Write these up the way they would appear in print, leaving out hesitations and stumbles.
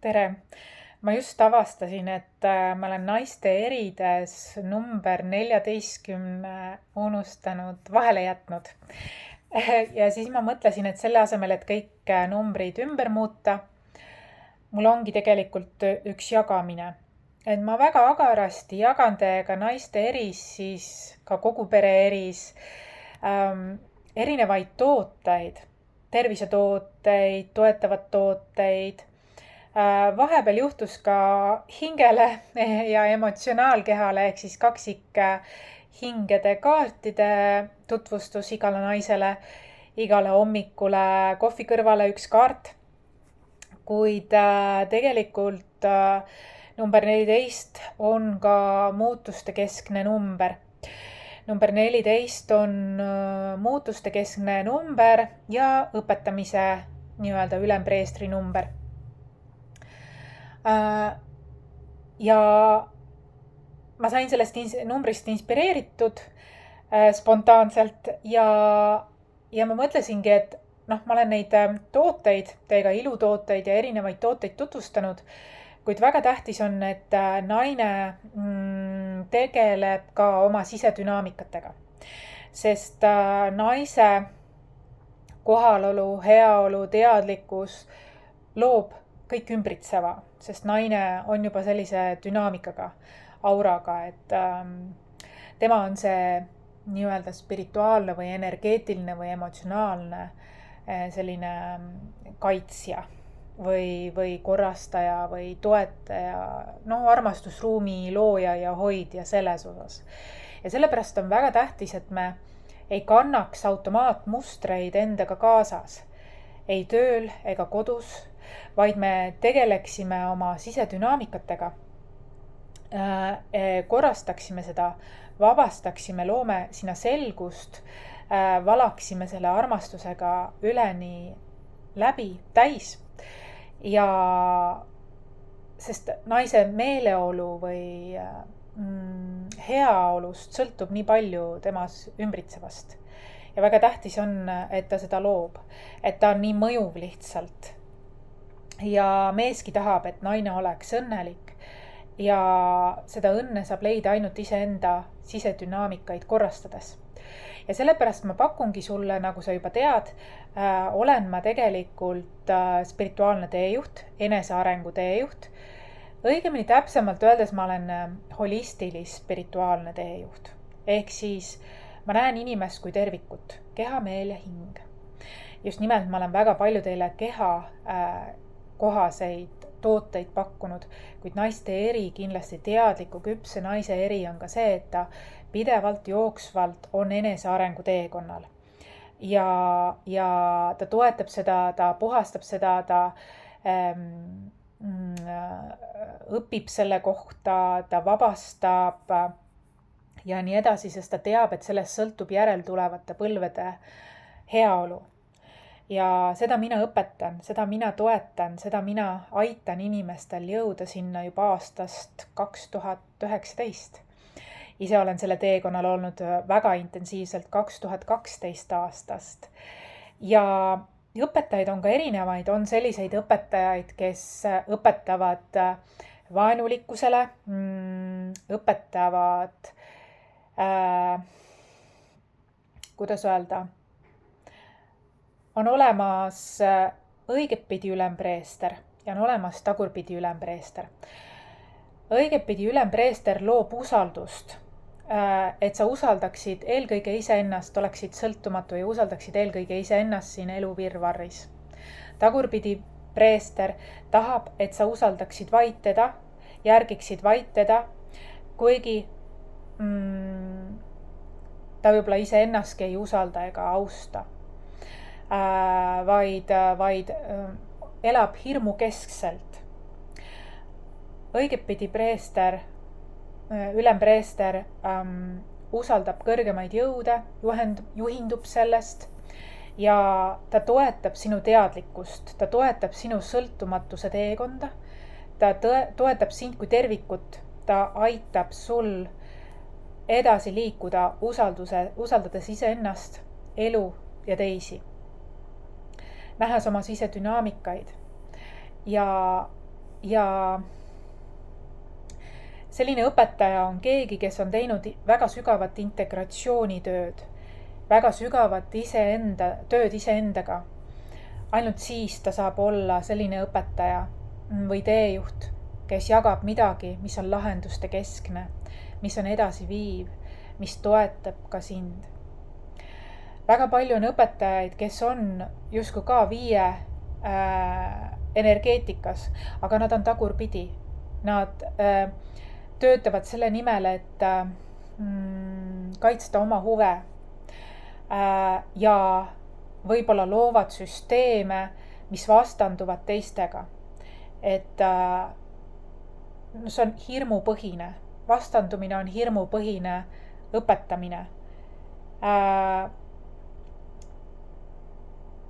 tere! Ma just avastasin, et ma olen naiste erides number 14 unustanud, vahele jätnud. Ja siis ma mõtlesin, et selle asemel, et kõik numbrid ümber muuta, mul ongi tegelikult üks jagamine. Et ma väga agarasti jagan teiega naiste eris, siis ka kogu pere eris erinevaid tooteid, tervisetooteid, toetavad tooteid. Vahepeal juhtus ka hingele ja emotsionaalkehale ehk siis kaksik hingede kaartide tutvustus igale naisele, igale hommikule kohvi kõrvale üks kaart. Kuid tegelikult number 14 on ka muutuste keskne number. Number 14 on muutuste keskne number ja õpetamise nii-öelda ülempreestri number. Ja ma sain sellest numbrist inspireeritud spontaanselt ja ma mõtlesingi, et ma olen neid tooteid, teiega ilutooteid ja erinevaid tooteid tutvustanud, kuid väga tähtis on, et naine tegeleb ka oma sisedünaamikatega. Sest naise kohalolu, heaolu, teadlikkus loob kõik ümbritseva, sest naine on juba sellise dünaamikaga, auraga, et tema on see nii-öelda spirituaalne või energeetiline või emotsionaalne selline kaitsja või korrastaja või toetaja, armastusruumi looja ja hoidja selles osas. Ja sellepärast on väga tähtis, et me ei kannaks automaatmustreid endaga kaasas, ei tööl ega kodus, vaid me tegeleksime oma sisedünaamikatega, korrastaksime seda, vabastaksime, loome sinna selgust, valaksime selle armastusega üleni läbi, täis. Ja sest naise meeleolu või heaolust sõltub nii palju temas ümbritsevast. Ja väga tähtis on, et ta seda loob, et ta on nii mõjuv lihtsalt. Ja meeski tahab, et naine oleks õnnelik ja seda õnne saab leida ainult iseenda sisedünaamikaid korrastades. Ja sellepärast ma pakungi sulle, nagu sa juba tead, olen ma tegelikult spirituaalne teejuht, enesearengu teejuht. Õigemini täpsemalt öeldes ma olen holistilis spirituaalne teejuht. Ehk siis ma näen inimest kui tervikut, keha, meel ja hing. Just nimelt ma olen väga palju teile keha kohaseid tooteid pakkunud, kuid naiste eri kindlasti teadliku küpse naise eri on ka see, et ta pidevalt jooksvalt on enesearengu teekonnal. Ja ta toetab seda, ta puhastab seda, ta õpib selle kohta, ta vabastab ja nii edasi, sest ta teab, et sellest sõltub järeltulevate põlvede heaolu. Ja seda mina õpetan, seda mina toetan, seda mina aitan inimestel jõuda sinna juba aastast 2019. Ise olen selle teekonnal olnud väga intensiivselt 2012 aastast. Ja õpetajaid on ka erinevaid, on selliseid õpetajaid, kes õpetavad vaenulikkusele, õpetavad, kuidas öelda, on olemas õigetpidi ülempreester ja on olemas tagurpidi ülempreester. Õigetpidi ülempreester loob usaldust, et sa usaldaksid eelkõige iseennast, oleksid sõltumatu ja usaldaksid eelkõige iseennast siin elu virvarris. Tagurpidi preester tahab, et sa usaldaksid vaid teda, järgiksid vaid teda, kuigi ta võib-olla iseennastki ei usalda ega austa. Vaid elab hirmu keskselt. Õigetpidi preester, ülempreester usaldab kõrgemaid jõude, juhindub sellest ja ta toetab sinu teadlikkust, ta toetab sinu sõltumatuse teekonda, ta toetab sind kui tervikut, ta aitab sul edasi liikuda usaldades iseennast, elu ja teisi. Nähes oma sisedünaamikaid ja ja selline õpetaja on keegi, kes on teinud väga sügavat integratsioonitööd, väga sügavat tööd iseendaga. Ainult siis ta saab olla selline õpetaja või teejuht, kes jagab midagi, mis on lahenduste keskne, mis on edasiviiv, mis toetab ka sind. Väga palju on õpetajaid, kes on justkui ka 5 energeetikas, aga nad on tagurpidi. Nad töötavad selle nimel, et kaitsta oma huve ja võib-olla loovad süsteeme, mis vastanduvad teistega. Et see on hirmupõhine. Vastandumine on hirmupõhine õpetamine.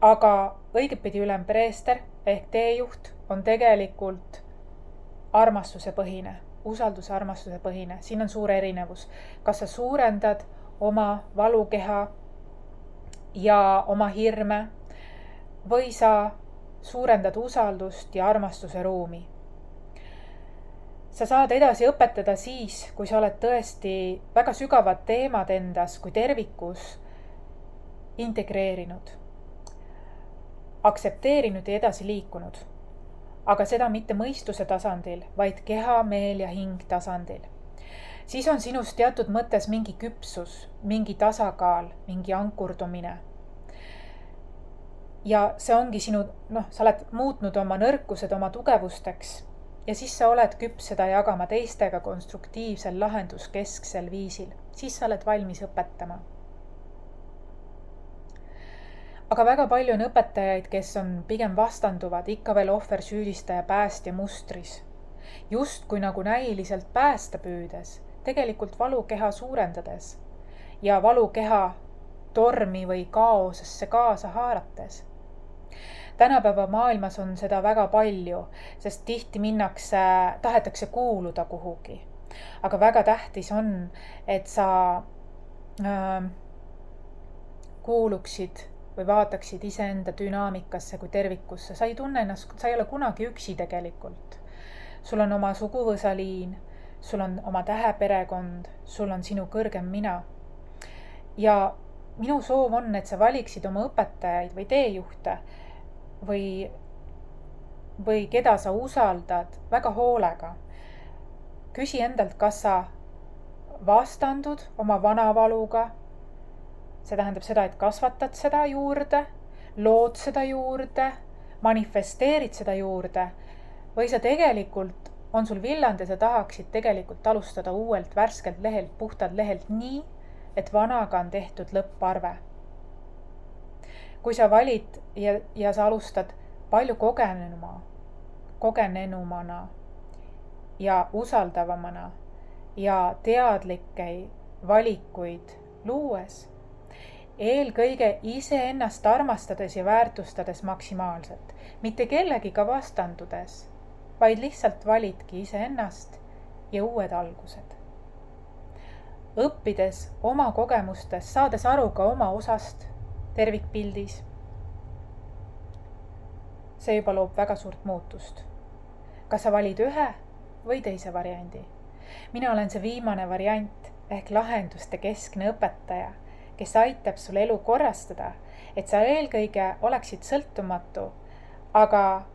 Aga õigetpidi ülempreester ehk teejuht on tegelikult armastuse põhine, usalduse armastuse põhine. Siin on suur erinevus. Kas sa suurendad oma valukeha ja oma hirme või sa suurendad usaldust ja armastuse ruumi. Sa saad edasi õpetada siis, kui sa oled tõesti väga sügavad teemad endas kui tervikus integreerinud, aktsepteerinud ja edasi liikunud. Aga seda mitte mõistuse tasandil, vaid keha, meel ja hing tasandil. Siis on sinus teatud mõttes mingi küpsus, mingi tasakaal, mingi ankurdumine. Ja see ongi sinu, sa oled muutnud oma nõrkused oma tugevusteks ja siis sa oled küps seda jagama teistega konstruktiivsel lahenduskesksel viisil. Siis sa oled valmis õpetama. Aga väga palju on õpetajaid, kes on pigem vastanduvad, ikka veel ohver, süüdistaja, päästja mustris. Just kui nagu näiliselt päästa püüdes, tegelikult valukeha suurendades ja valukeha tormi või kaosesse kaasa haarates. Tänapäeva maailmas on seda väga palju, sest tihti tahetakse kuuluda kuhugi. Aga väga tähtis on, et sa kuuluksid või vaataksid iseenda dünaamikasse kui tervikusse. Sa ei tunne ennast, sa ei ole kunagi üksi tegelikult. Sul on oma suguvõsaliin, sul on oma täheperekond, sul on sinu kõrgem mina. Ja minu soov on, et sa valiksid oma õpetajaid või teejuhte või keda sa usaldad väga hoolega. Küsi endalt, kas sa vastandud oma vana valuga. See tähendab seda, et kasvatad seda juurde, lood seda juurde, manifesteerid seda juurde või sa tegelikult on sul villand ja sa tahaksid tegelikult alustada uuelt värskelt lehelt, puhtalt lehelt nii, et vanaga on tehtud lõpparve. Kui sa valid ja sa alustad palju kogenenumana ja usaldavamana ja teadlikke valikuid luues, eelkõige iseennast armastades ja väärtustades maksimaalselt, mitte kellegiga vastandudes, vaid lihtsalt validki iseennast ja uued algused. Õppides oma kogemustes, saades aru ka oma osast tervikpildis, see juba loob väga suurt muutust. Kas sa valid ühe või teise variandi? Mina olen see viimane variant ehk lahenduste keskne õpetaja, kes aitab sul elu korrastada, et sa eelkõige oleksid sõltumatu, aga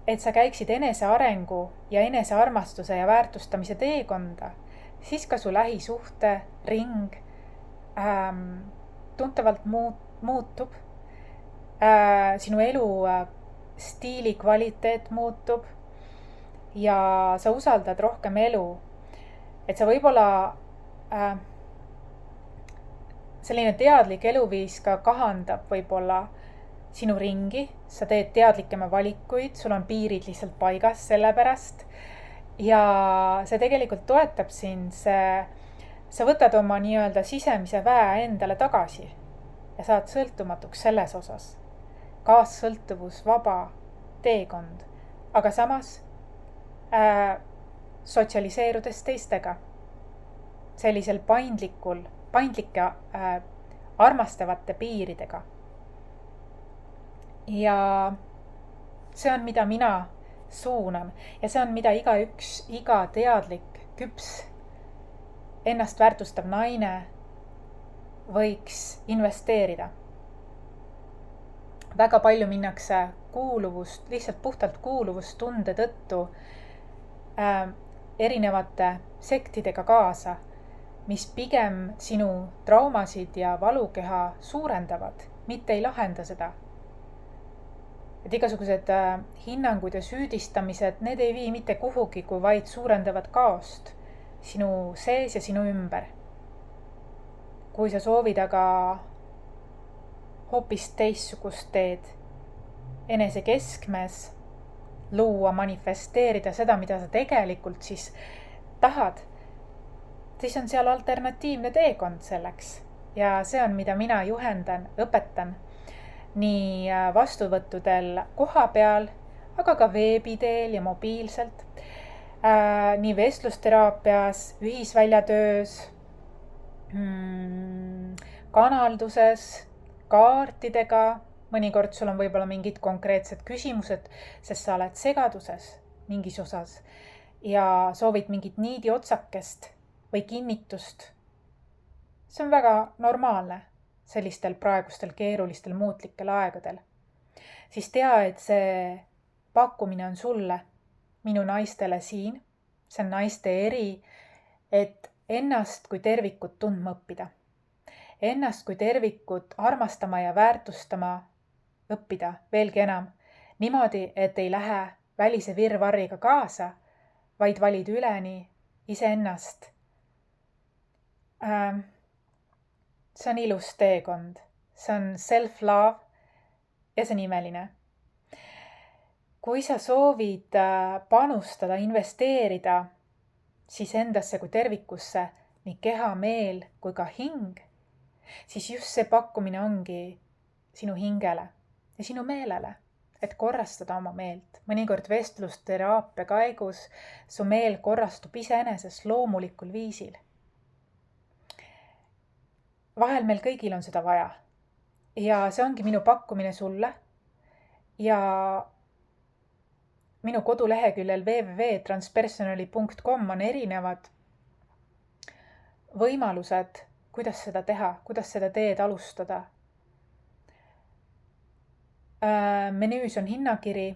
et sa käiksid enesearengu ja enesearmastuse ja väärtustamise teekonda, siis ka su lähisuhte ring tuntavalt muutub, sinu elu stiili kvaliteet muutub ja sa usaldad rohkem elu. Et sa võib-olla selline teadlik eluviis ka kahandab võib-olla sinu ringi, sa teed teadlikema valikuid, sul on piirid lihtsalt paigas selle pärast ja see tegelikult toetab sind, sa võtad oma nii-öelda sisemise väe endale tagasi ja saad sõltumatuks selles osas. Kaassõltuvus, vaba teekond, aga samas sotsialiseerudes teistega sellisel paindlike armastavate piiridega. Ja see on, mida mina suunan ja see on, mida iga teadlik, küps, ennast väärtustav naine võiks investeerida. Väga palju minnakse lihtsalt puhtalt kuuluvustunde tõttu erinevate sektidega kaasa, mis pigem sinu traumasid ja valukeha suurendavad, mitte ei lahenda seda. Et igasugused hinnangud ja süüdistamised, need ei vii mitte kuhugi, kui vaid suurendavad kaost sinu sees ja sinu ümber. Kui sa soovid aga hoopis teistsugust teed, enese keskmes luua, manifesteerida seda, mida sa tegelikult siis tahad, siis on seal alternatiivne teekond selleks. Ja see on, mida mina juhendan, õpetan nii vastuvõttudel koha peal, aga ka veebi teel ja mobiilselt, nii vestlusteraapias, ühisväljatöös, kanalduses, kaartidega, mõnikord sul on võib-olla mingid konkreetsed küsimused, sest sa oled segaduses mingis osas ja soovid mingit niidiotsakest või kinnitust. See on väga normaalne sellistel praegustel keerulistel muutlikel aegadel. Siis tea, et see pakkumine on sulle, minu naistele siin, see on naiste eri, et ennast kui tervikut tundma õppida. Ennast kui tervikut armastama ja väärtustama õppida veelgi enam. Niimoodi, et ei lähe välise virvarriga kaasa, vaid valid üleni iseennast. See on ilus teekond. See on self-love ja see on imeline. Kui sa soovid panustada, investeerida siis endasse kui tervikusse, nii keha, meel kui ka hing, siis just see pakkumine ongi sinu hingele ja sinu meelele, et korrastada oma meelt. Mõnikord vestlusteraapia käigus su meel korrastub iseenesest loomulikul viisil. Vahel meil kõigil on seda vaja ja see ongi minu pakkumine sulle ja minu koduleheküljel www.transpersonali.com on erinevad võimalused, kuidas seda teha, kuidas seda teed alustada. Menüüs on hinnakiri,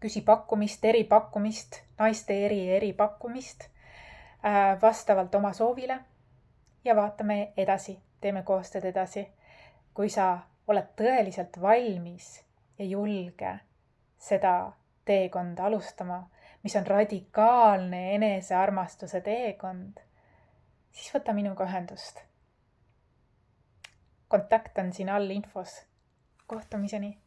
küsi pakkumist, eripakkumist, naiste eripakkumist vastavalt oma soovile ja vaatame edasi, teeme koostööd edasi. Kui sa oled tõeliselt valmis ja julge seda teekonda alustama, mis on radikaalne enesearmastuse teekond, siis võta minuga ühendust. Kontakt on siin all infos. Kohtumiseni!